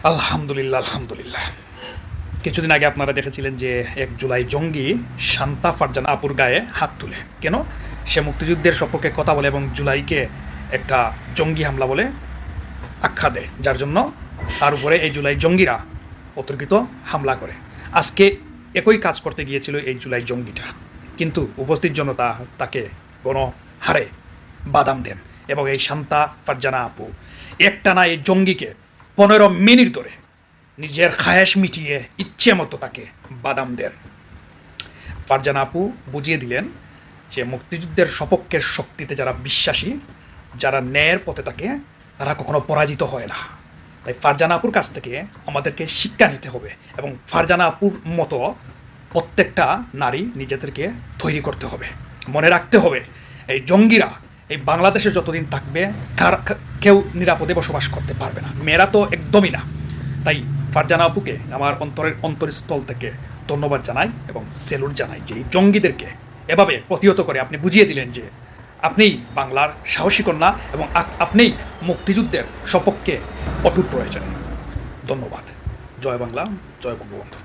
আলহামদুলিল্লাহ আলহামদুলিল্লাহ। কিছুদিন আগে আপনারা দেখেছিলেন যে 1 জুলাই জঙ্গি শান্তা ফারজানা আপুর গায়ে হাত তুলে। কেন? সে মুক্তিযুদ্ধের সপক্ষে কথা বলে এবং জুলাইকে একটা জঙ্গি হামলা বলে আখ্যা দেয়, যার জন্য তার উপরে এই জুলাই জঙ্গিরা অতর্কিত হামলা করে। আজকে একই কাজ করতে গিয়েছিল এই জুলাই জঙ্গিটা, কিন্তু উপস্থিত জনতা তাকে গণহারে বাদাম দেন এবং এই শান্তা ফারজানা আপু একটানা এই জঙ্গিকে 15 মিনিট ধরে নিজের খায়েশ মিটিয়ে ইচ্ছে মতো তাকে বাদাম দেন। ফারজানা আপু বুঝিয়ে দিলেন যে মুক্তিযুদ্ধের সপক্ষের শক্তিতে যারা বিশ্বাসী, যারা ন্যায়ের পথে থাকে, তারা কখনো পরাজিত হয় না। তাই ফারজানা আপুর কাছ থেকে আমাদেরকে শিক্ষা নিতে হবে এবং ফারজানা আপুর মতো প্রত্যেকটা নারী নিজেদেরকে তৈরি করতে হবে। মনে রাখতে হবে, এই জঙ্গিরা এই বাংলাদেশে যতদিন থাকবে কেউ নিরাপদে বসবাস করতে পারবে না, মেয়েরা তো একদমই না। তাই ফারজানা আপুকে আমার অন্তরস্থল থেকে ধন্যবাদ জানাই এবং সেলুট জানাই যে এই জঙ্গিদেরকে এভাবে প্রতিহত করে আপনি বুঝিয়ে দিলেন যে আপনিই বাংলার সাহসী কন্যা এবং আপনিই মুক্তিযুদ্ধের সপক্ষে অটুট রয়েছেন। ধন্যবাদ। জয় বাংলা, জয় বঙ্গবন্ধু।